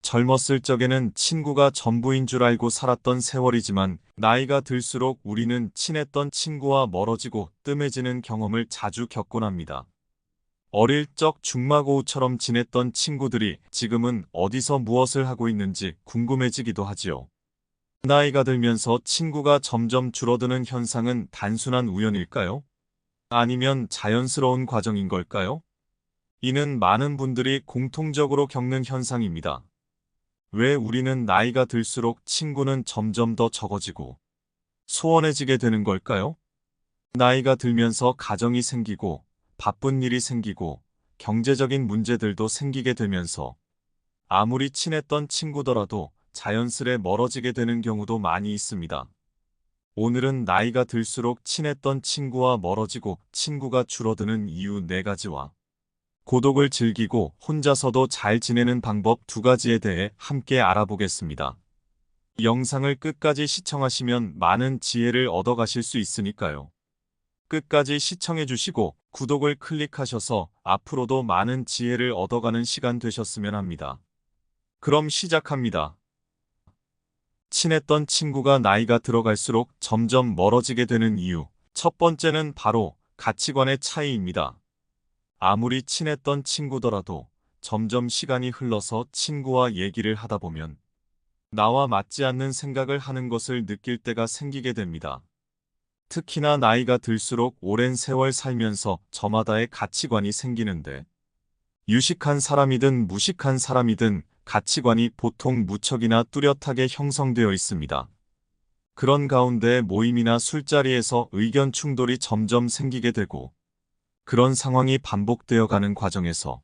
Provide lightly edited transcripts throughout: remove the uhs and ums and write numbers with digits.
젊었을 적에는 친구가 전부인 줄 알고 살았던 세월이지만 나이가 들수록 우리는 친했던 친구와 멀어지고 뜸해지는 경험을 자주 겪곤 합니다. 어릴 적 중마고우처럼 지냈던 친구들이 지금은 어디서 무엇을 하고 있는지 궁금해지기도 하지요. 나이가 들면서 친구가 점점 줄어드는 현상은 단순한 우연일까요? 아니면 자연스러운 과정인 걸까요? 이는 많은 분들이 공통적으로 겪는 현상입니다. 왜 우리는 나이가 들수록 친구는 점점 더 적어지고 소원해지게 되는 걸까요? 나이가 들면서 가정이 생기고 바쁜 일이 생기고 경제적인 문제들도 생기게 되면서 아무리 친했던 친구더라도 자연스레 멀어지게 되는 경우도 많이 있습니다. 오늘은 나이가 들수록 친했던 친구와 멀어지고 친구가 줄어드는 이유 4가지와 고독을 즐기고 혼자서도 잘 지내는 방법 2가지에 대해 함께 알아보겠습니다. 영상을 끝까지 시청하시면 많은 지혜를 얻어가실 수 있으니까요. 끝까지 시청해주시고 구독을 클릭하셔서 앞으로도 많은 지혜를 얻어가는 시간 되셨으면 합니다. 그럼 시작합니다. 친했던 친구가 나이가 들어갈수록 점점 멀어지게 되는 이유. 첫 번째는 바로 가치관의 차이입니다. 아무리 친했던 친구더라도 점점 시간이 흘러서 친구와 얘기를 하다 보면 나와 맞지 않는 생각을 하는 것을 느낄 때가 생기게 됩니다. 특히나 나이가 들수록 오랜 세월 살면서 저마다의 가치관이 생기는데 유식한 사람이든 무식한 사람이든 가치관이 보통 무척이나 뚜렷하게 형성되어 있습니다. 그런 가운데 모임이나 술자리에서 의견 충돌이 점점 생기게 되고 그런 상황이 반복되어 가는 과정에서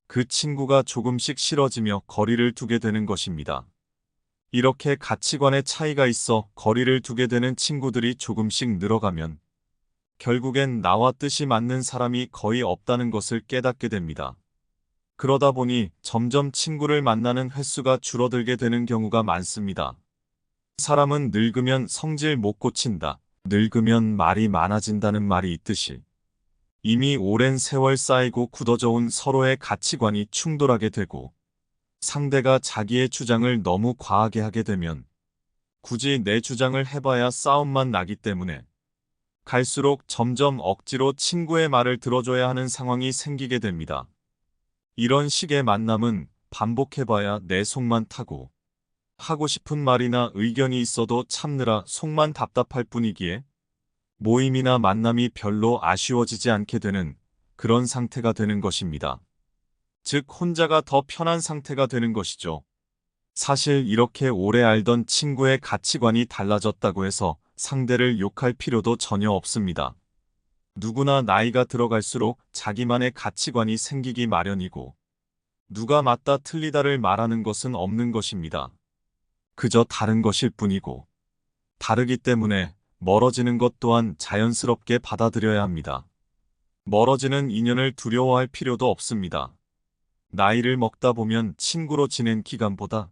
그 친구가 조금씩 싫어지며 거리를 두게 되는 것입니다. 이렇게 가치관의 차이가 있어 거리를 두게 되는 친구들이 조금씩 늘어가면 결국엔 나와 뜻이 맞는 사람이 거의 없다는 것을 깨닫게 됩니다. 그러다 보니 점점 친구를 만나는 횟수가 줄어들게 되는 경우가 많습니다. 사람은 늙으면 성질 못 고친다. 늙으면 말이 많아진다는 말이 있듯이 이미 오랜 세월 쌓이고 굳어져 온 서로의 가치관이 충돌하게 되고 상대가 자기의 주장을 너무 과하게 하게 되면 굳이 내 주장을 해봐야 싸움만 나기 때문에 갈수록 점점 억지로 친구의 말을 들어줘야 하는 상황이 생기게 됩니다. 이런 식의 만남은 반복해봐야 내 속만 타고 하고 싶은 말이나 의견이 있어도 참느라 속만 답답할 뿐이기에 모임이나 만남이 별로 아쉬워지지 않게 되는 그런 상태가 되는 것입니다. 즉 혼자가 더 편한 상태가 되는 것이죠. 사실 이렇게 오래 알던 친구의 가치관이 달라졌다고 해서 상대를 욕할 필요도 전혀 없습니다. 누구나 나이가 들어갈수록 자기만의 가치관이 생기기 마련이고 누가 맞다 틀리다를 말하는 것은 없는 것입니다. 그저 다른 것일 뿐이고 다르기 때문에 멀어지는 것 또한 자연스럽게 받아들여야 합니다. 멀어지는 인연을 두려워할 필요도 없습니다. 나이를 먹다 보면 친구로 지낸 기간보다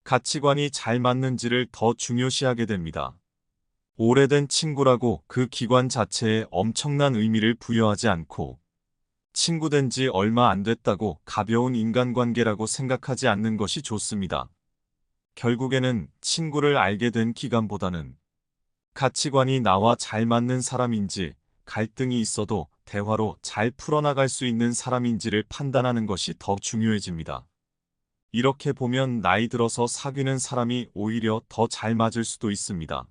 가치관이 잘 맞는지를 더 중요시하게 됩니다. 오래된 친구라고 그 기관 자체에 엄청난 의미를 부여하지 않고 친구 된 지 얼마 안 됐다고 가벼운 인간관계라고 생각하지 않는 것이 좋습니다. 결국에는 친구를 알게 된 기간보다는 가치관이 나와 잘 맞는 사람인지 갈등이 있어도 대화로 잘 풀어나갈 수 있는 사람인지를 판단하는 것이 더 중요해집니다. 이렇게 보면 나이 들어서 사귀는 사람이 오히려 더 잘 맞을 수도 있습니다.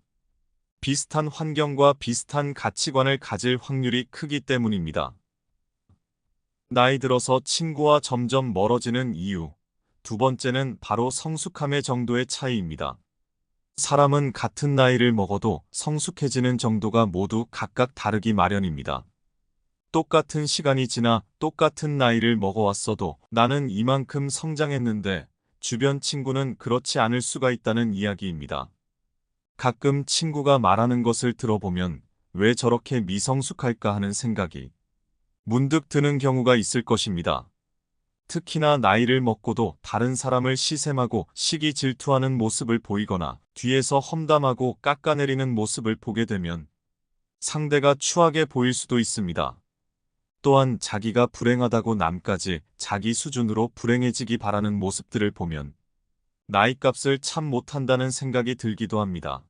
비슷한 환경과 비슷한 가치관을 가질 확률이 크기 때문입니다. 나이 들어서 친구와 점점 멀어지는 이유. 2번째는 바로 성숙함의 정도의 차이입니다. 사람은 같은 나이를 먹어도 성숙해지는 정도가 모두 각각 다르기 마련입니다. 똑같은 시간이 지나 똑같은 나이를 먹어왔어도 나는 이만큼 성장했는데 주변 친구는 그렇지 않을 수가 있다는 이야기입니다. 가끔 친구가 말하는 것을 들어보면 왜 저렇게 미성숙할까 하는 생각이 문득 드는 경우가 있을 것입니다. 특히나 나이를 먹고도 다른 사람을 시샘하고 시기 질투하는 모습을 보이거나 뒤에서 험담하고 깎아내리는 모습을 보게 되면 상대가 추하게 보일 수도 있습니다. 또한 자기가 불행하다고 남까지 자기 수준으로 불행해지기 바라는 모습들을 보면 나이값을 참 못한다는 생각이 들기도 합니다.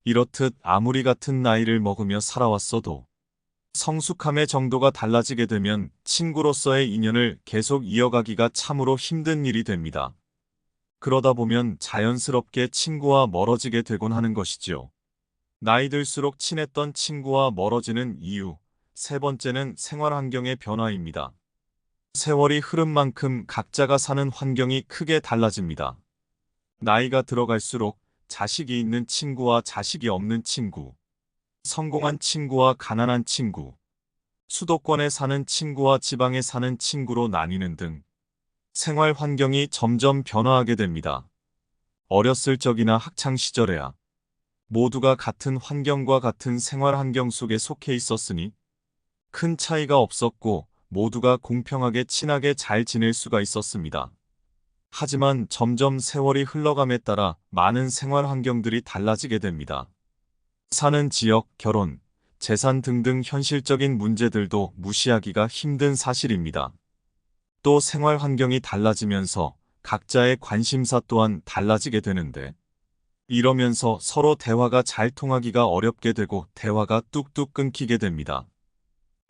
이렇듯 아무리 같은 나이를 먹으며 살아왔어도 성숙함의 정도가 달라지게 되면 친구로서의 인연을 계속 이어가기가 참으로 힘든 일이 됩니다. 그러다 보면 자연스럽게 친구와 멀어지게 되곤 하는 것이지요. 나이 들수록 친했던 친구와 멀어지는 이유, 세 번째는 생활 환경의 변화입니다. 세월이 흐른 만큼 각자가 사는 환경이 크게 달라집니다. 나이가 들어갈수록 자식이 있는 친구와 자식이 없는 친구, 성공한 친구와 가난한 친구, 수도권에 사는 친구와 지방에 사는 친구로 나뉘는 등 생활 환경이 점점 변화하게 됩니다. 어렸을 적이나 학창 시절에야 모두가 같은 환경과 같은 생활 환경 속에 속해 있었으니 큰 차이가 없었고 모두가 공평하게 친하게 잘 지낼 수가 있었습니다. 하지만 점점 세월이 흘러감에 따라 많은 생활 환경들이 달라지게 됩니다. 사는 지역, 결혼, 재산 등등 현실적인 문제들도 무시하기가 힘든 사실입니다. 또 생활 환경이 달라지면서 각자의 관심사 또한 달라지게 되는데 이러면서 서로 대화가 잘 통하기가 어렵게 되고 대화가 뚝뚝 끊기게 됩니다.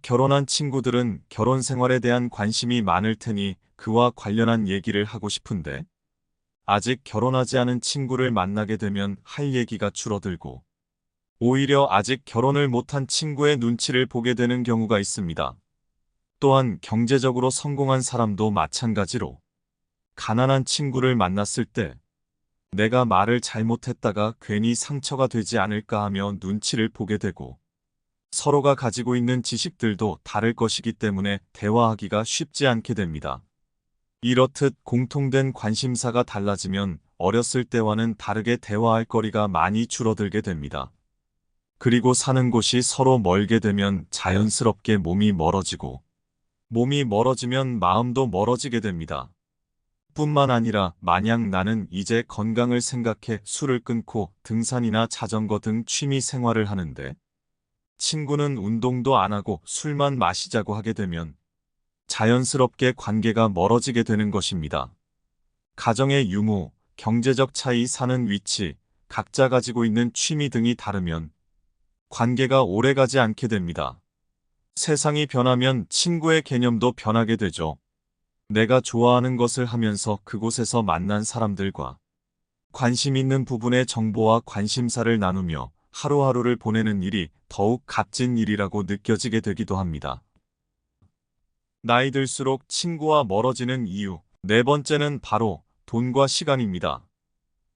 결혼한 친구들은 결혼 생활에 대한 관심이 많을 테니 그와 관련한 얘기를 하고 싶은데 아직 결혼하지 않은 친구를 만나게 되면 할 얘기가 줄어들고 오히려 아직 결혼을 못한 친구의 눈치를 보게 되는 경우가 있습니다. 또한 경제적으로 성공한 사람도 마찬가지로 가난한 친구를 만났을 때 내가 말을 잘못했다가 괜히 상처가 되지 않을까 하며 눈치를 보게 되고 서로가 가지고 있는 지식들도 다를 것이기 때문에 대화하기가 쉽지 않게 됩니다. 이렇듯 공통된 관심사가 달라지면 어렸을 때와는 다르게 대화할 거리가 많이 줄어들게 됩니다. 그리고 사는 곳이 서로 멀게 되면 자연스럽게 몸이 멀어지고 몸이 멀어지면 마음도 멀어지게 됩니다. 뿐만 아니라 만약 나는 이제 건강을 생각해 술을 끊고 등산이나 자전거 등 취미 생활을 하는데 친구는 운동도 안 하고 술만 마시자고 하게 되면 자연스럽게 관계가 멀어지게 되는 것입니다. 가정의 유무, 경제적 차이, 사는 위치, 각자 가지고 있는 취미 등이 다르면 관계가 오래가지 않게 됩니다. 세상이 변하면 친구의 개념도 변하게 되죠. 내가 좋아하는 것을 하면서 그곳에서 만난 사람들과 관심 있는 부분의 정보와 관심사를 나누며 하루하루를 보내는 일이 더욱 값진 일이라고 느껴지게 되기도 합니다. 나이 들수록 친구와 멀어지는 이유, 네 번째는 바로 돈과 시간입니다.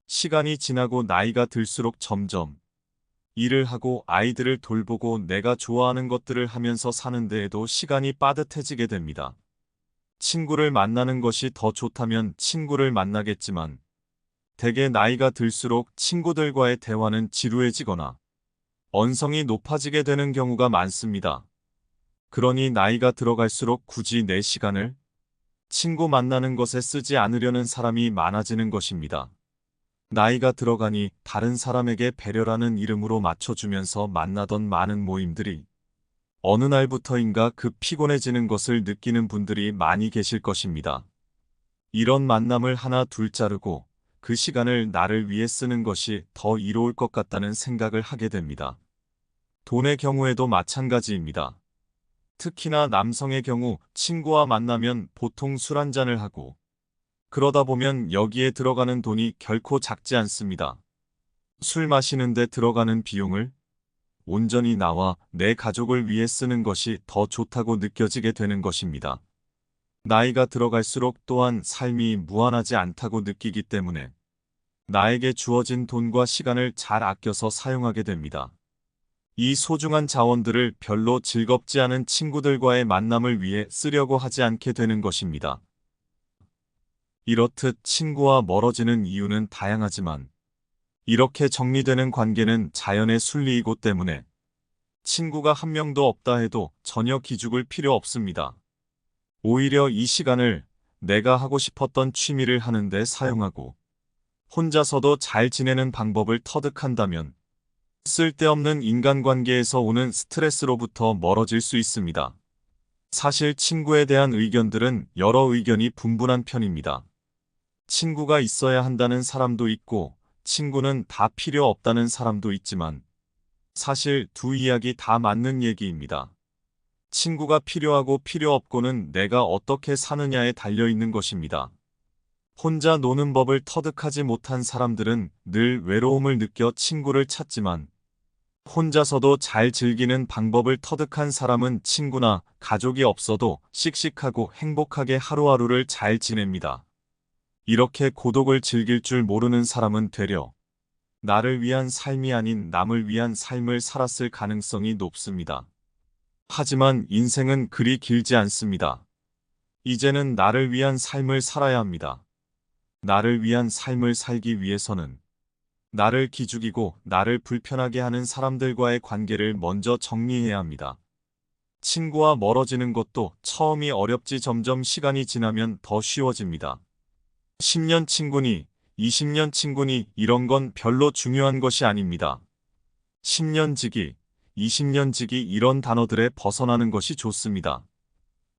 시간이 지나고 나이가 들수록 점점 일을 하고 아이들을 돌보고 내가 좋아하는 것들을 하면서 사는 데에도 시간이 빠듯해지게 됩니다. 친구를 만나는 것이 더 좋다면 친구를 만나겠지만 대개 나이가 들수록 친구들과의 대화는 지루해지거나 언성이 높아지게 되는 경우가 많습니다. 그러니 나이가 들어갈수록 굳이 내 시간을 친구 만나는 것에 쓰지 않으려는 사람이 많아지는 것입니다. 나이가 들어가니 다른 사람에게 배려라는 이름으로 맞춰주면서 만나던 많은 모임들이 어느 날부터인가 급 피곤해지는 것을 느끼는 분들이 많이 계실 것입니다. 이런 만남을 하나 둘 자르고 그 시간을 나를 위해 쓰는 것이 더 이로울 것 같다는 생각을 하게 됩니다. 돈의 경우에도 마찬가지입니다. 특히나 남성의 경우 친구와 만나면 보통 술 한잔을 하고 그러다 보면 여기에 들어가는 돈이 결코 작지 않습니다. 술 마시는데 들어가는 비용을 온전히 나와 내 가족을 위해 쓰는 것이 더 좋다고 느껴지게 되는 것입니다. 나이가 들어갈수록 또한 삶이 무한하지 않다고 느끼기 때문에 나에게 주어진 돈과 시간을 잘 아껴서 사용하게 됩니다. 이 소중한 자원들을 별로 즐겁지 않은 친구들과의 만남을 위해 쓰려고 하지 않게 되는 것입니다. 이렇듯 친구와 멀어지는 이유는 다양하지만 이렇게 정리되는 관계는 자연의 순리이고 때문에 친구가 한 명도 없다 해도 전혀 기죽을 필요 없습니다. 오히려 이 시간을 내가 하고 싶었던 취미를 하는데 사용하고 혼자서도 잘 지내는 방법을 터득한다면 쓸데없는 인간관계에서 오는 스트레스로부터 멀어질 수 있습니다. 사실 친구에 대한 의견들은 여러 의견이 분분한 편입니다. 친구가 있어야 한다는 사람도 있고, 친구는 다 필요 없다는 사람도 있지만, 사실 두 이야기 다 맞는 얘기입니다. 친구가 필요하고 필요 없고는 내가 어떻게 사느냐에 달려 있는 것입니다. 혼자 노는 법을 터득하지 못한 사람들은 늘 외로움을 느껴 친구를 찾지만, 혼자서도 잘 즐기는 방법을 터득한 사람은 친구나 가족이 없어도 씩씩하고 행복하게 하루하루를 잘 지냅니다. 이렇게 고독을 즐길 줄 모르는 사람은 되려 나를 위한 삶이 아닌 남을 위한 삶을 살았을 가능성이 높습니다. 하지만 인생은 그리 길지 않습니다. 이제는 나를 위한 삶을 살아야 합니다. 나를 위한 삶을 살기 위해서는 나를 기죽이고 나를 불편하게 하는 사람들과의 관계를 먼저 정리해야 합니다. 친구와 멀어지는 것도 처음이 어렵지 점점 시간이 지나면 더 쉬워집니다. 10년 친구니, 20년 친구니 이런 건 별로 중요한 것이 아닙니다. 10년 지기, 20년 지기 이런 단어들에 벗어나는 것이 좋습니다.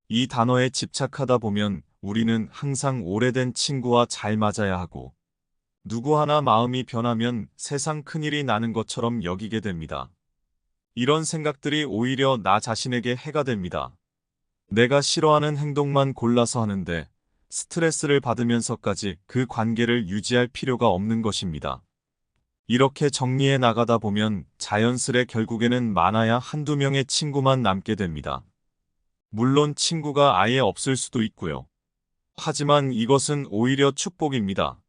이 단어에 집착하다 보면 우리는 항상 오래된 친구와 잘 맞아야 하고, 누구 하나 마음이 변하면 세상 큰일이 나는 것처럼 여기게 됩니다. 이런 생각들이 오히려 나 자신에게 해가 됩니다. 내가 싫어하는 행동만 골라서 하는데 스트레스를 받으면서까지 그 관계를 유지할 필요가 없는 것입니다. 이렇게 정리해 나가다 보면 자연스레 결국에는 많아야 한두 명의 친구만 남게 됩니다. 물론 친구가 아예 없을 수도 있고요. 하지만 이것은 오히려 축복입니다.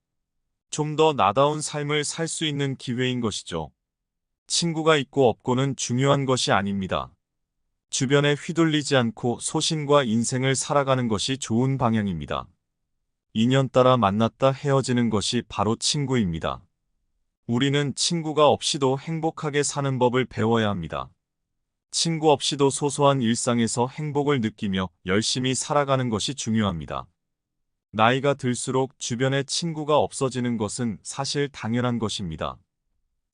좀 더 나다운 삶을 살 수 있는 기회인 것이죠. 친구가 있고 없고는 중요한 것이 아닙니다. 주변에 휘둘리지 않고 소신과 인생을 살아가는 것이 좋은 방향입니다. 인연 따라 만났다 헤어지는 것이 바로 친구입니다. 우리는 친구가 없이도 행복하게 사는 법을 배워야 합니다. 친구 없이도 소소한 일상에서 행복을 느끼며 열심히 살아가는 것이 중요합니다. 나이가 들수록 주변에 친구가 없어지는 것은 사실 당연한 것입니다.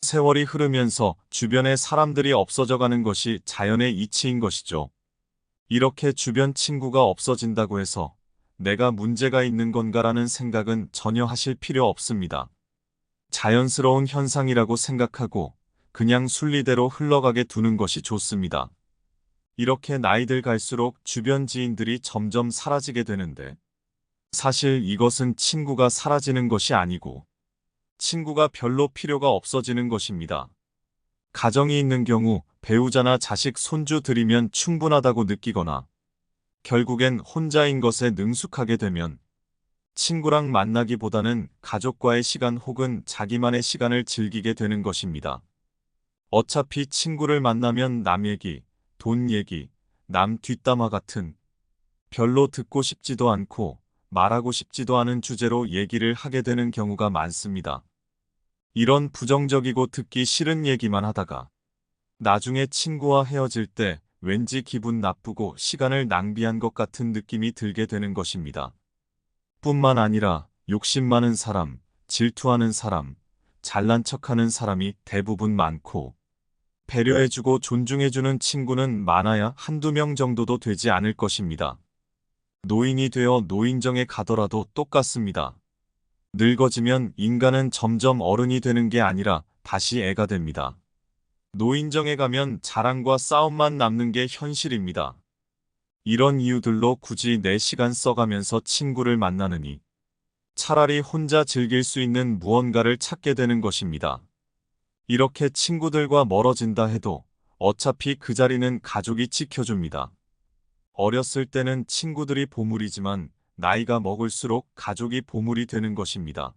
세월이 흐르면서 주변에 사람들이 없어져 가는 것이 자연의 이치인 것이죠. 이렇게 주변 친구가 없어진다고 해서 내가 문제가 있는 건가라는 생각은 전혀 하실 필요 없습니다. 자연스러운 현상이라고 생각하고 그냥 순리대로 흘러가게 두는 것이 좋습니다. 이렇게 나이들 갈수록 주변 지인들이 점점 사라지게 되는데, 사실 이것은 친구가 사라지는 것이 아니고 친구가 별로 필요가 없어지는 것입니다. 가정이 있는 경우 배우자나 자식, 손주 들이면 충분하다고 느끼거나 결국엔 혼자인 것에 능숙하게 되면 친구랑 만나기보다는 가족과의 시간 혹은 자기만의 시간을 즐기게 되는 것입니다. 어차피 친구를 만나면 남 얘기, 돈 얘기, 남 뒷담화 같은 별로 듣고 싶지도 않고 말하고 싶지도 않은 주제로 얘기를 하게 되는 경우가 많습니다. 이런 부정적이고 듣기 싫은 얘기만 하다가 나중에 친구와 헤어질 때 왠지 기분 나쁘고 시간을 낭비한 것 같은 느낌이 들게 되는 것입니다. 뿐만 아니라 욕심 많은 사람, 질투하는 사람, 잘난 척하는 사람이 대부분 많고, 배려해주고 존중해주는 친구는 많아야 한두 명 정도도 되지 않을 것입니다. 노인이 되어 노인정에 가더라도 똑같습니다. 늙어지면 인간은 점점 어른이 되는 게 아니라 다시 애가 됩니다. 노인정에 가면 자랑과 싸움만 남는 게 현실입니다. 이런 이유들로 굳이 내 시간 써가면서 친구를 만나느니 차라리 혼자 즐길 수 있는 무언가를 찾게 되는 것입니다. 이렇게 친구들과 멀어진다 해도 어차피 그 자리는 가족이 지켜줍니다. 어렸을 때는 친구들이 보물이지만 나이가 먹을수록 가족이 보물이 되는 것입니다.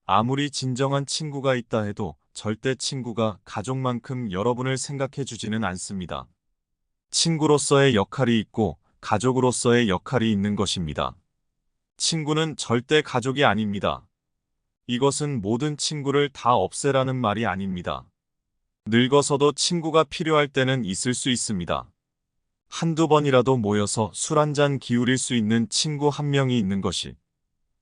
아무리 진정한 친구가 있다 해도 절대 친구가 가족만큼 여러분을 생각해 주지는 않습니다. 친구로서의 역할이 있고 가족으로서의 역할이 있는 것입니다. 친구는 절대 가족이 아닙니다. 이것은 모든 친구를 다 없애라는 말이 아닙니다. 늙어서도 친구가 필요할 때는 있을 수 있습니다. 한두 번이라도 모여서 술 한잔 기울일 수 있는 친구 한 명이 있는 것이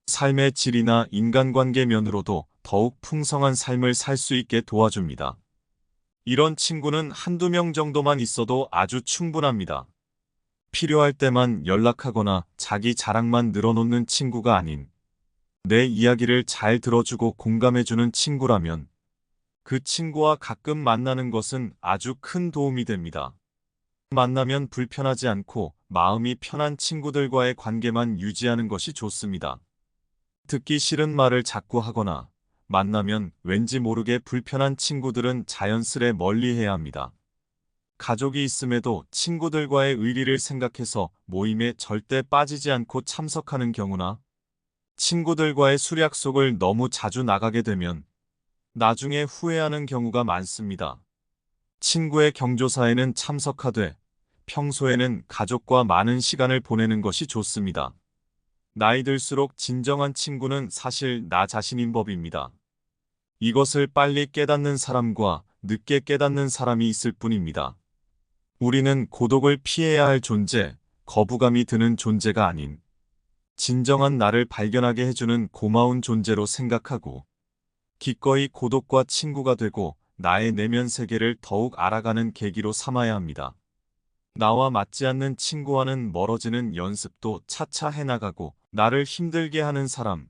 삶의 질이나 인간관계 면으로도 더욱 풍성한 삶을 살 수 있게 도와줍니다. 이런 친구는 한두 명 정도만 있어도 아주 충분합니다. 필요할 때만 연락하거나 자기 자랑만 늘어놓는 친구가 아닌 내 이야기를 잘 들어주고 공감해주는 친구라면 그 친구와 가끔 만나는 것은 아주 큰 도움이 됩니다. 만나면 불편하지 않고 마음이 편한 친구들과의 관계만 유지하는 것이 좋습니다. 듣기 싫은 말을 자꾸 하거나 만나면 왠지 모르게 불편한 친구들은 자연스레 멀리해야 합니다. 가족이 있음에도 친구들과의 의리를 생각해서 모임에 절대 빠지지 않고 참석하는 경우나 친구들과의 술 약속을 너무 자주 나가게 되면 나중에 후회하는 경우가 많습니다. 친구의 경조사에는 참석하되 평소에는 가족과 많은 시간을 보내는 것이 좋습니다. 나이 들수록 진정한 친구는 사실 나 자신인 법입니다. 이것을 빨리 깨닫는 사람과 늦게 깨닫는 사람이 있을 뿐입니다. 우리는 고독을 피해야 할 존재, 거부감이 드는 존재가 아닌 진정한 나를 발견하게 해주는 고마운 존재로 생각하고 기꺼이 고독과 친구가 되고 나의 내면 세계를 더욱 알아가는 계기로 삼아야 합니다. 나와 맞지 않는 친구와는 멀어지는 연습도 차차 해나가고 나를 힘들게 하는 사람,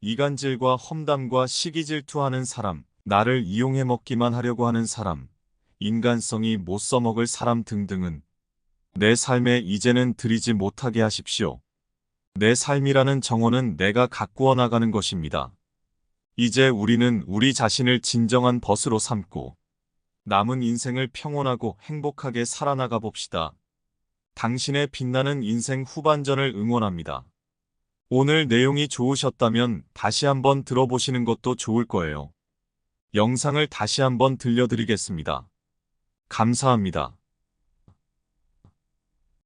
이간질과 험담과 시기질투하는 사람, 나를 이용해 먹기만 하려고 하는 사람, 인간성이 못 써먹을 사람 등등은 내 삶에 이제는 들이지 못하게 하십시오. 내 삶이라는 정원은 내가 가꾸어 나가는 것입니다. 이제 우리는 우리 자신을 진정한 벗으로 삼고 남은 인생을 평온하고 행복하게 살아나가 봅시다. 당신의 빛나는 인생 후반전을 응원합니다. 오늘 내용이 좋으셨다면 다시 한번 들어보시는 것도 좋을 거예요. 영상을 다시 한번 들려드리겠습니다. 감사합니다.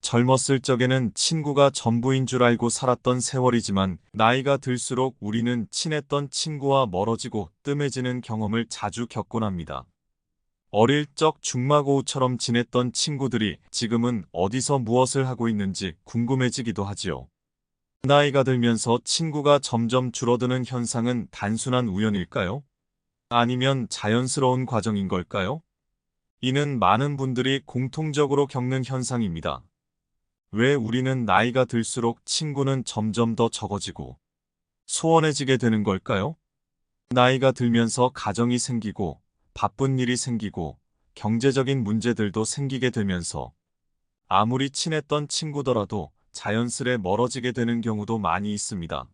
젊었을 적에는 친구가 전부인 줄 알고 살았던 세월이지만 나이가 들수록 우리는 친했던 친구와 멀어지고 뜸해지는 경험을 자주 겪곤 합니다. 어릴 적 중마고우처럼 지냈던 친구들이 지금은 어디서 무엇을 하고 있는지 궁금해지기도 하지요. 나이가 들면서 친구가 점점 줄어드는 현상은 단순한 우연일까요? 아니면 자연스러운 과정인 걸까요? 이는 많은 분들이 공통적으로 겪는 현상입니다. 왜 우리는 나이가 들수록 친구는 점점 더 적어지고 소원해지게 되는 걸까요? 나이가 들면서 가정이 생기고 바쁜 일이 생기고 경제적인 문제들도 생기게 되면서 아무리 친했던 친구더라도 자연스레 멀어지게 되는 경우도 많이 있습니다.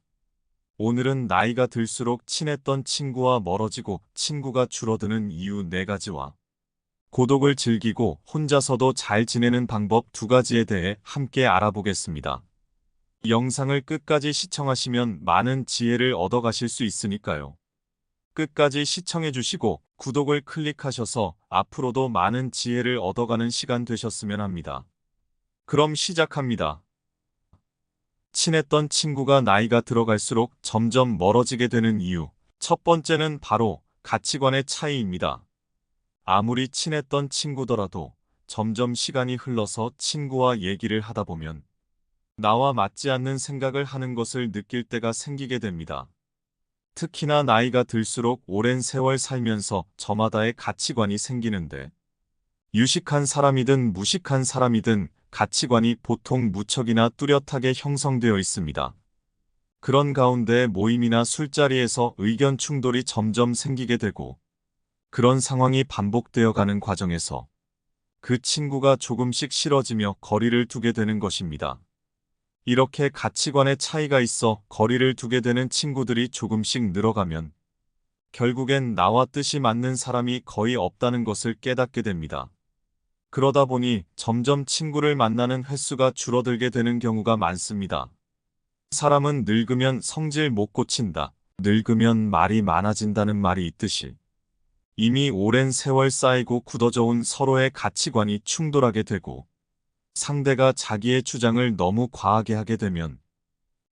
오늘은 나이가 들수록 친했던 친구와 멀어지고 친구가 줄어드는 이유 4가지와 고독을 즐기고 혼자서도 잘 지내는 방법 2가지에 대해 함께 알아보겠습니다. 영상을 끝까지 시청하시면 많은 지혜를 얻어가실 수 있으니까요. 끝까지 시청해주시고 구독을 클릭하셔서 앞으로도 많은 지혜를 얻어가는 시간 되셨으면 합니다. 그럼 시작합니다. 친했던 친구가 나이가 들어갈수록 점점 멀어지게 되는 이유. 첫 번째는 바로 가치관의 차이입니다. 아무리 친했던 친구더라도 점점 시간이 흘러서 친구와 얘기를 하다 보면 나와 맞지 않는 생각을 하는 것을 느낄 때가 생기게 됩니다. 특히나 나이가 들수록 오랜 세월 살면서 저마다의 가치관이 생기는데 유식한 사람이든 무식한 사람이든 가치관이 보통 무척이나 뚜렷하게 형성되어 있습니다. 그런 가운데 모임이나 술자리에서 의견 충돌이 점점 생기게 되고 그런 상황이 반복되어 가는 과정에서 그 친구가 조금씩 싫어지며 거리를 두게 되는 것입니다. 이렇게 가치관의 차이가 있어 거리를 두게 되는 친구들이 조금씩 늘어가면 결국엔 나와 뜻이 맞는 사람이 거의 없다는 것을 깨닫게 됩니다. 그러다 보니 점점 친구를 만나는 횟수가 줄어들게 되는 경우가 많습니다. 사람은 늙으면 성질 못 고친다. 늙으면 말이 많아진다는 말이 있듯이 이미 오랜 세월 쌓이고 굳어져 온 서로의 가치관이 충돌하게 되고 상대가 자기의 주장을 너무 과하게 하게 되면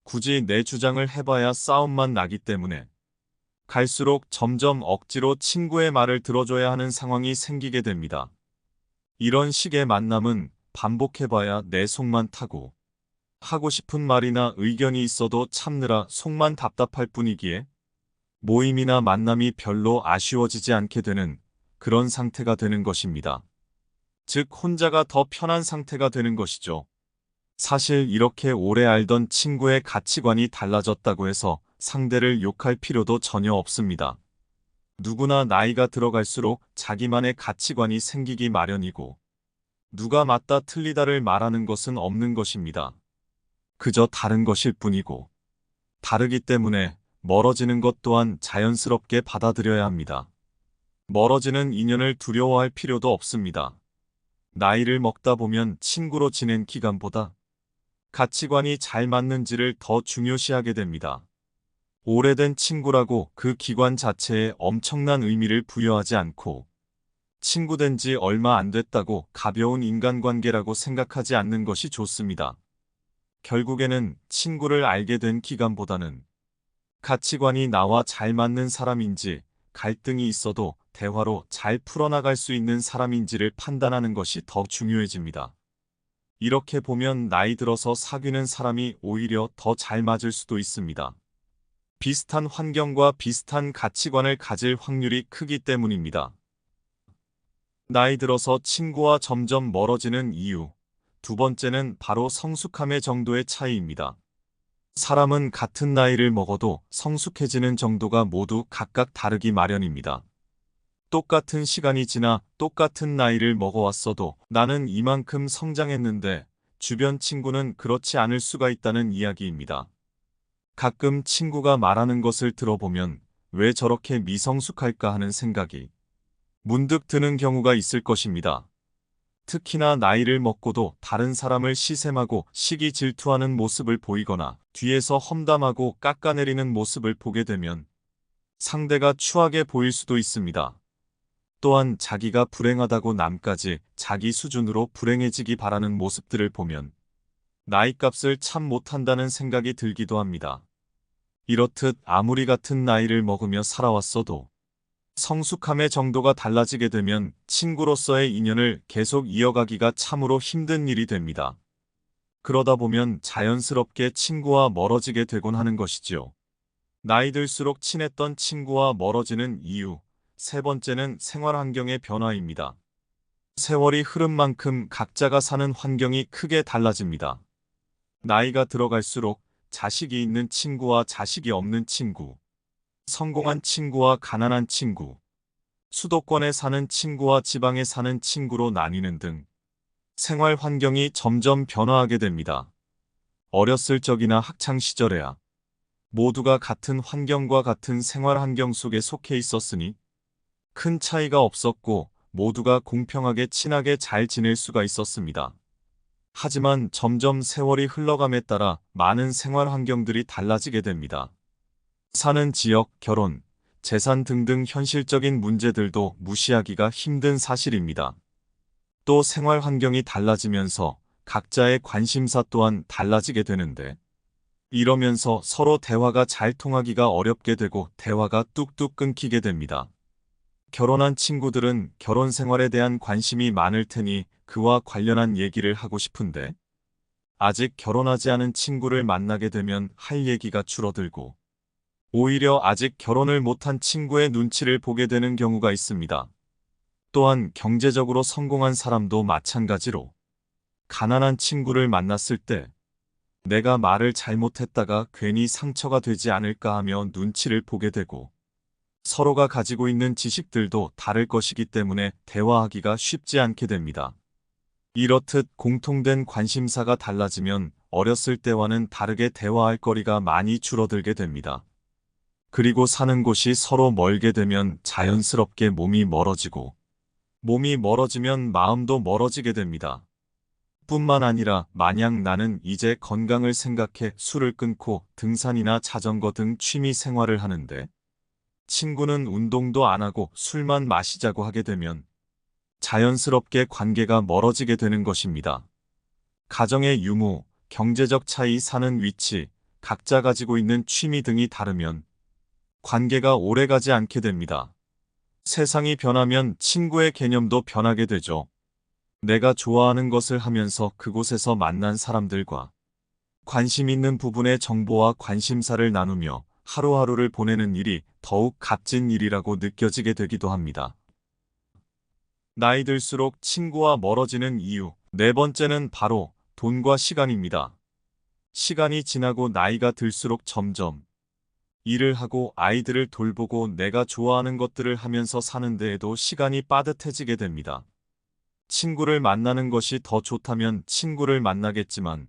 굳이 내 주장을 해봐야 싸움만 나기 때문에 갈수록 점점 억지로 친구의 말을 들어줘야 하는 상황이 생기게 됩니다. 이런 식의 만남은 반복해봐야 내 속만 타고 하고 싶은 말이나 의견이 있어도 참느라 속만 답답할 뿐이기에 모임이나 만남이 별로 아쉬워지지 않게 되는 그런 상태가 되는 것입니다. 즉 혼자가 더 편한 상태가 되는 것이죠. 사실 이렇게 오래 알던 친구의 가치관이 달라졌다고 해서 상대를 욕할 필요도 전혀 없습니다. 누구나 나이가 들어갈수록 자기만의 가치관이 생기기 마련이고, 누가 맞다 틀리다를 말하는 것은 없는 것입니다. 그저 다른 것일 뿐이고, 다르기 때문에 멀어지는 것 또한 자연스럽게 받아들여야 합니다. 멀어지는 인연을 두려워할 필요도 없습니다. 나이를 먹다 보면 친구로 지낸 기간보다 가치관이 잘 맞는지를 더 중요시하게 됩니다. 오래된 친구라고 그 기관 자체에 엄청난 의미를 부여하지 않고, 친구 된 지 얼마 안 됐다고 가벼운 인간관계라고 생각하지 않는 것이 좋습니다. 결국에는 친구를 알게 된 기간보다는 가치관이 나와 잘 맞는 사람인지, 갈등이 있어도 대화로 잘 풀어나갈 수 있는 사람인지를 판단하는 것이 더 중요해집니다. 이렇게 보면 나이 들어서 사귀는 사람이 오히려 더 잘 맞을 수도 있습니다. 비슷한 환경과 비슷한 가치관을 가질 확률이 크기 때문입니다. 나이 들어서 친구와 점점 멀어지는 이유. 두 번째는 바로 성숙함의 정도의 차이입니다. 사람은 같은 나이를 먹어도 성숙해지는 정도가 모두 각각 다르기 마련입니다. 똑같은 시간이 지나 똑같은 나이를 먹어왔어도 나는 이만큼 성장했는데 주변 친구는 그렇지 않을 수가 있다는 이야기입니다. 가끔 친구가 말하는 것을 들어보면 왜 저렇게 미성숙할까 하는 생각이 문득 드는 경우가 있을 것입니다. 특히나 나이를 먹고도 다른 사람을 시샘하고 시기 질투하는 모습을 보이거나 뒤에서 험담하고 깎아내리는 모습을 보게 되면 상대가 추하게 보일 수도 있습니다. 또한 자기가 불행하다고 남까지 자기 수준으로 불행해지기 바라는 모습들을 보면 나이값을 참 못한다는 생각이 들기도 합니다. 이렇듯 아무리 같은 나이를 먹으며 살아왔어도 성숙함의 정도가 달라지게 되면 친구로서의 인연을 계속 이어가기가 참으로 힘든 일이 됩니다. 그러다 보면 자연스럽게 친구와 멀어지게 되곤 하는 것이지요. 나이 들수록 친했던 친구와 멀어지는 이유. 세 번째는 생활 환경의 변화입니다. 세월이 흐른 만큼 각자가 사는 환경이 크게 달라집니다. 나이가 들어갈수록 자식이 있는 친구와 자식이 없는 친구, 성공한 친구와 가난한 친구, 수도권에 사는 친구와 지방에 사는 친구로 나뉘는 등 생활 환경이 점점 변화하게 됩니다. 어렸을 적이나 학창 시절에야 모두가 같은 환경과 같은 생활 환경 속에 속해 있었으니 큰 차이가 없었고 모두가 공평하게 친하게 잘 지낼 수가 있었습니다. 하지만 점점 세월이 흘러감에 따라 많은 생활 환경들이 달라지게 됩니다. 사는 지역, 결혼, 재산 등등 현실적인 문제들도 무시하기가 힘든 사실입니다. 또 생활 환경이 달라지면서 각자의 관심사 또한 달라지게 되는데, 이러면서 서로 대화가 잘 통하기가 어렵게 되고 대화가 뚝뚝 끊기게 됩니다. 결혼한 친구들은 결혼 생활에 대한 관심이 많을 테니 그와 관련한 얘기를 하고 싶은데, 아직 결혼하지 않은 친구를 만나게 되면 할 얘기가 줄어들고, 오히려 아직 결혼을 못한 친구의 눈치를 보게 되는 경우가 있습니다. 또한 경제적으로 성공한 사람도 마찬가지로 가난한 친구를 만났을 때 내가 말을 잘못했다가 괜히 상처가 되지 않을까 하며 눈치를 보게 되고, 서로가 가지고 있는 지식들도 다를 것이기 때문에 대화하기가 쉽지 않게 됩니다. 이렇듯 공통된 관심사가 달라지면 어렸을 때와는 다르게 대화할 거리가 많이 줄어들게 됩니다. 그리고 사는 곳이 서로 멀게 되면 자연스럽게 몸이 멀어지고, 몸이 멀어지면 마음도 멀어지게 됩니다. 뿐만 아니라 만약 나는 이제 건강을 생각해 술을 끊고 등산이나 자전거 등 취미 생활을 하는데 친구는 운동도 안 하고 술만 마시자고 하게 되면 자연스럽게 관계가 멀어지게 되는 것입니다. 가정의 유무, 경제적 차이, 사는 위치, 각자 가지고 있는 취미 등이 다르면 관계가 오래가지 않게 됩니다. 세상이 변하면 친구의 개념도 변하게 되죠. 내가 좋아하는 것을 하면서 그곳에서 만난 사람들과 관심 있는 부분의 정보와 관심사를 나누며 하루하루를 보내는 일이 더욱 값진 일이라고 느껴지게 되기도 합니다. 나이 들수록 친구와 멀어지는 이유. 네 번째는 바로 돈과 시간입니다. 시간이 지나고 나이가 들수록 점점 일을 하고 아이들을 돌보고 내가 좋아하는 것들을 하면서 사는 데에도 시간이 빠듯해지게 됩니다. 친구를 만나는 것이 더 좋다면 친구를 만나겠지만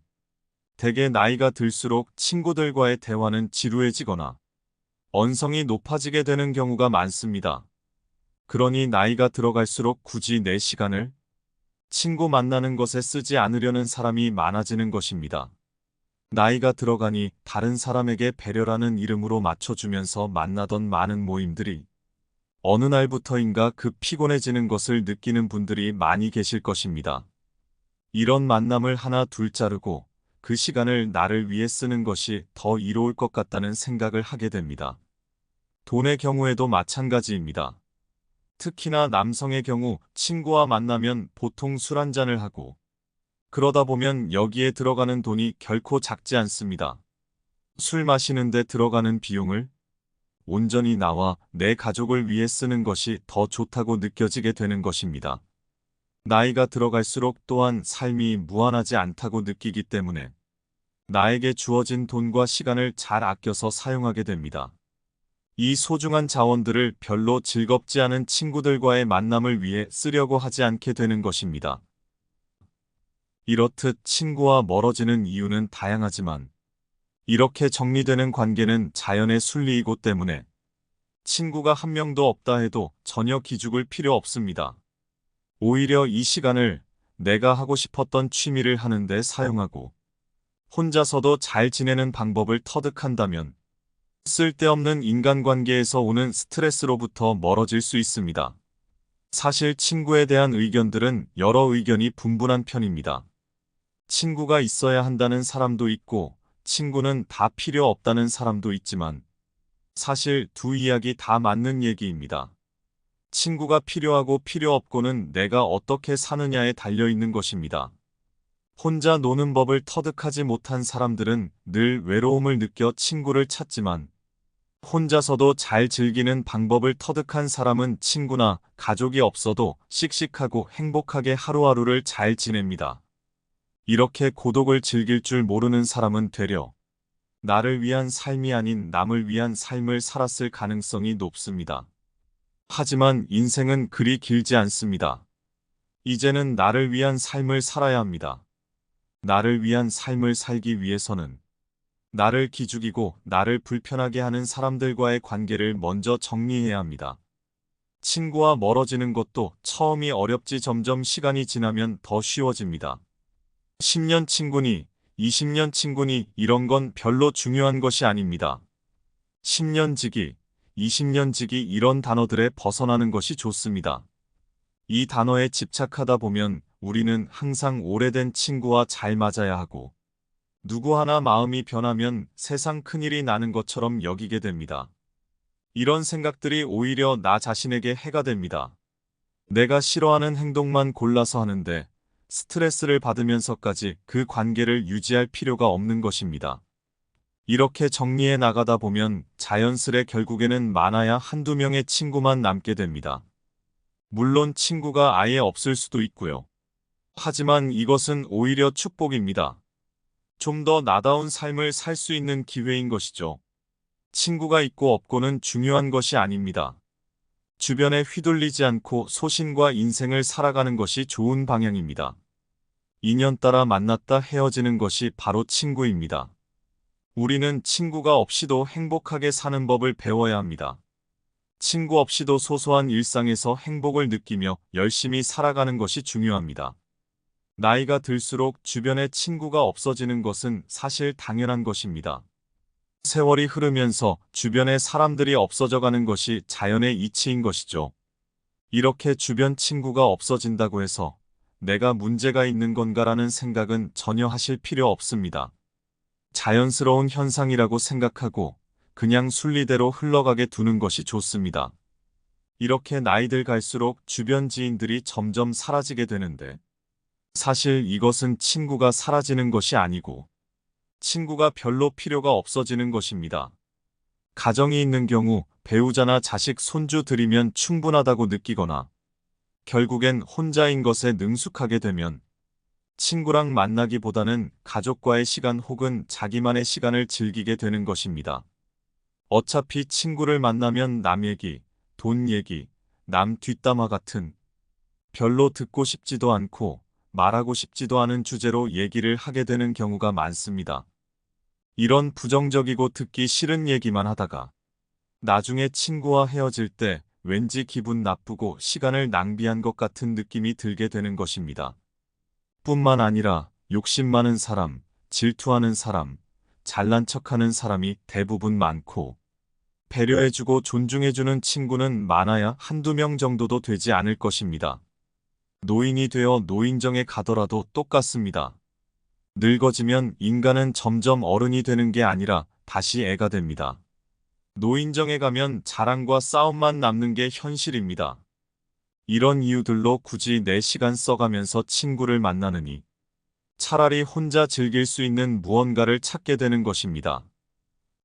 대개 나이가 들수록 친구들과의 대화는 지루해지거나 언성이 높아지게 되는 경우가 많습니다. 그러니 나이가 들어갈수록 굳이 내 시간을 친구 만나는 것에 쓰지 않으려는 사람이 많아지는 것입니다. 나이가 들어가니 다른 사람에게 배려라는 이름으로 맞춰주면서 만나던 많은 모임들이 어느 날부터인가 급 피곤해지는 것을 느끼는 분들이 많이 계실 것입니다. 이런 만남을 하나 둘 자르고 그 시간을 나를 위해 쓰는 것이 더 이로울 것 같다는 생각을 하게 됩니다. 돈의 경우에도 마찬가지입니다. 특히나 남성의 경우 친구와 만나면 보통 술 한잔을 하고 그러다 보면 여기에 들어가는 돈이 결코 작지 않습니다. 술 마시는데 들어가는 비용을 온전히 나와 내 가족을 위해 쓰는 것이 더 좋다고 느껴지게 되는 것입니다. 나이가 들어갈수록 또한 삶이 무한하지 않다고 느끼기 때문에 나에게 주어진 돈과 시간을 잘 아껴서 사용하게 됩니다. 이 소중한 자원들을 별로 즐겁지 않은 친구들과의 만남을 위해 쓰려고 하지 않게 되는 것입니다. 이렇듯 친구와 멀어지는 이유는 다양하지만 이렇게 정리되는 관계는 자연의 순리이고 때문에 친구가 한 명도 없다 해도 전혀 기죽을 필요 없습니다. 오히려 이 시간을 내가 하고 싶었던 취미를 하는데 사용하고 혼자서도 잘 지내는 방법을 터득한다면 쓸데없는 인간관계에서 오는 스트레스로부터 멀어질 수 있습니다. 사실 친구에 대한 의견들은 여러 의견이 분분한 편입니다. 친구가 있어야 한다는 사람도 있고 친구는 다 필요 없다는 사람도 있지만 사실 두 이야기 다 맞는 얘기입니다. 친구가 필요하고 필요 없고는 내가 어떻게 사느냐에 달려있는 것입니다. 혼자 노는 법을 터득하지 못한 사람들은 늘 외로움을 느껴 친구를 찾지만 혼자서도 잘 즐기는 방법을 터득한 사람은 친구나 가족이 없어도 씩씩하고 행복하게 하루하루를 잘 지냅니다. 이렇게 고독을 즐길 줄 모르는 사람은 되려 나를 위한 삶이 아닌 남을 위한 삶을 살았을 가능성이 높습니다. 하지만 인생은 그리 길지 않습니다. 이제는 나를 위한 삶을 살아야 합니다. 나를 위한 삶을 살기 위해서는 나를 기죽이고 나를 불편하게 하는 사람들과의 관계를 먼저 정리해야 합니다. 친구와 멀어지는 것도 처음이 어렵지 점점 시간이 지나면 더 쉬워집니다. 10년 친구니, 20년 친구니 이런 건 별로 중요한 것이 아닙니다. 10년 지기, 20년 지기 이런 단어들에 벗어나는 것이 좋습니다. 이 단어에 집착하다 보면 우리는 항상 오래된 친구와 잘 맞아야 하고 누구 하나 마음이 변하면 세상 큰일이 나는 것처럼 여기게 됩니다. 이런 생각들이 오히려 나 자신에게 해가 됩니다. 내가 싫어하는 행동만 골라서 하는데 스트레스를 받으면서까지 그 관계를 유지할 필요가 없는 것입니다. 이렇게 정리해 나가다 보면 자연스레 결국에는 많아야 한두 명의 친구만 남게 됩니다. 물론 친구가 아예 없을 수도 있고요. 하지만 이것은 오히려 축복입니다. 좀 더 나다운 삶을 살 수 있는 기회인 것이죠. 친구가 있고 없고는 중요한 것이 아닙니다. 주변에 휘둘리지 않고 소신과 인생을 살아가는 것이 좋은 방향입니다. 인연 따라 만났다 헤어지는 것이 바로 친구입니다. 우리는 친구가 없이도 행복하게 사는 법을 배워야 합니다. 친구 없이도 소소한 일상에서 행복을 느끼며 열심히 살아가는 것이 중요합니다. 나이가 들수록 주변에 친구가 없어지는 것은 사실 당연한 것입니다. 세월이 흐르면서 주변에 사람들이 없어져 가는 것이 자연의 이치인 것이죠. 이렇게 주변 친구가 없어진다고 해서 내가 문제가 있는 건가라는 생각은 전혀 하실 필요 없습니다. 자연스러운 현상이라고 생각하고 그냥 순리대로 흘러가게 두는 것이 좋습니다. 이렇게 나이들 갈수록 주변 지인들이 점점 사라지게 되는데 사실 이것은 친구가 사라지는 것이 아니고 친구가 별로 필요가 없어지는 것입니다. 가정이 있는 경우 배우자나 자식 손주 들이면 충분하다고 느끼거나 결국엔 혼자인 것에 능숙하게 되면 친구랑 만나기보다는 가족과의 시간 혹은 자기만의 시간을 즐기게 되는 것입니다. 어차피 친구를 만나면 남 얘기, 돈 얘기, 남 뒷담화 같은 별로 듣고 싶지도 않고 말하고 싶지도 않은 주제로 얘기를 하게 되는 경우가 많습니다. 이런 부정적이고 듣기 싫은 얘기만 하다가 나중에 친구와 헤어질 때 왠지 기분 나쁘고 시간을 낭비한 것 같은 느낌이 들게 되는 것입니다. 뿐만 아니라 욕심 많은 사람, 질투하는 사람, 잘난 척하는 사람이 대부분 많고 배려해주고 존중해주는 친구는 많아야 한두 명 정도도 되지 않을 것입니다. 노인이 되어 노인정에 가더라도 똑같습니다. 늙어지면 인간은 점점 어른이 되는 게 아니라 다시 애가 됩니다. 노인정에 가면 자랑과 싸움만 남는 게 현실입니다. 이런 이유들로 굳이 내 시간 써가면서 친구를 만나느니 차라리 혼자 즐길 수 있는 무언가를 찾게 되는 것입니다.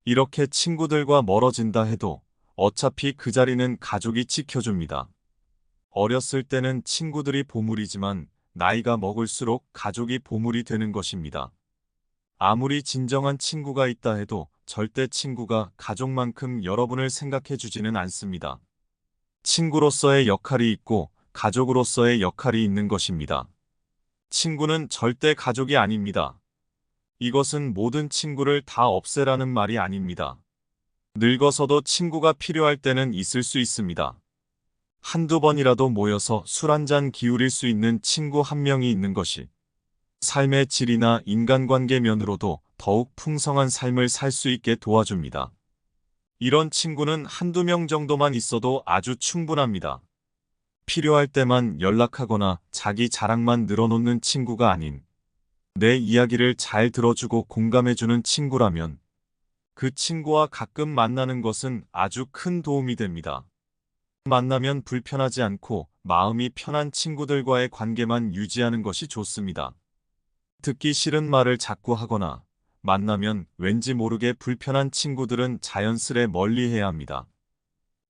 이렇게 친구들과 멀어진다 해도 어차피 그 자리는 가족이 지켜줍니다. 어렸을 때는 친구들이 보물이지만 나이가 먹을수록 가족이 보물이 되는 것입니다. 아무리 진정한 친구가 있다 해도 절대 친구가 가족만큼 여러분을 생각해 주지는 않습니다. 친구로서의 역할이 있고 가족으로서의 역할이 있는 것입니다. 친구는 절대 가족이 아닙니다. 이것은 모든 친구를 다 없애라는 말이 아닙니다. 늙어서도 친구가 필요할 때는 있을 수 있습니다. 한두 번이라도 모여서 술 한잔 기울일 수 있는 친구 한 명이 있는 것이 삶의 질이나 인간관계 면으로도 더욱 풍성한 삶을 살 수 있게 도와줍니다. 이런 친구는 한두 명 정도만 있어도 아주 충분합니다. 필요할 때만 연락하거나 자기 자랑만 늘어놓는 친구가 아닌 내 이야기를 잘 들어주고 공감해주는 친구라면 그 친구와 가끔 만나는 것은 아주 큰 도움이 됩니다. 만나면 불편하지 않고 마음이 편한 친구들과의 관계만 유지하는 것이 좋습니다. 듣기 싫은 말을 자꾸 하거나 만나면 왠지 모르게 불편한 친구들은 자연스레 멀리해야 합니다.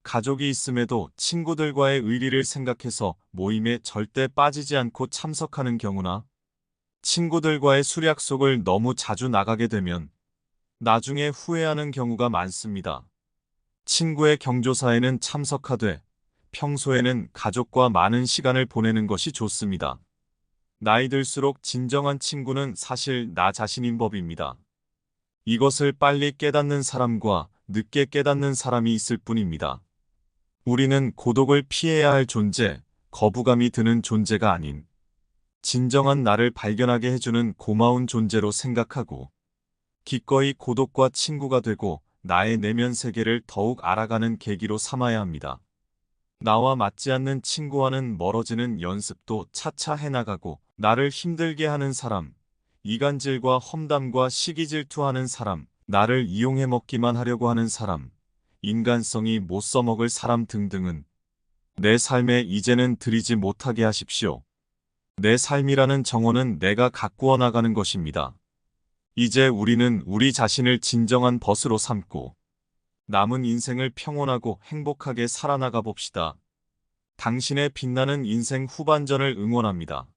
가족이 있음에도 친구들과의 의리를 생각해서 모임에 절대 빠지지 않고 참석하는 경우나 친구들과의 술 약속을 너무 자주 나가게 되면 나중에 후회하는 경우가 많습니다. 친구의 경조사에는 참석하되 평소에는 가족과 많은 시간을 보내는 것이 좋습니다. 나이 들수록 진정한 친구는 사실 나 자신인 법입니다. 이것을 빨리 깨닫는 사람과 늦게 깨닫는 사람이 있을 뿐입니다. 우리는 고독을 피해야 할 존재, 거부감이 드는 존재가 아닌 진정한 나를 발견하게 해주는 고마운 존재로 생각하고 기꺼이 고독과 친구가 되고 나의 내면 세계를 더욱 알아가는 계기로 삼아야 합니다. 나와 맞지 않는 친구와는 멀어지는 연습도 차차 해나가고 나를 힘들게 하는 사람, 이간질과 험담과 시기질투하는 사람, 나를 이용해 먹기만 하려고 하는 사람, 인간성이 못 써먹을 사람 등등은 내 삶에 이제는 들이지 못하게 하십시오. 내 삶이라는 정원은 내가 가꾸어 나가는 것입니다. 이제 우리는 우리 자신을 진정한 벗으로 삼고 남은 인생을 평온하고 행복하게 살아나가 봅시다. 당신의 빛나는 인생 후반전을 응원합니다.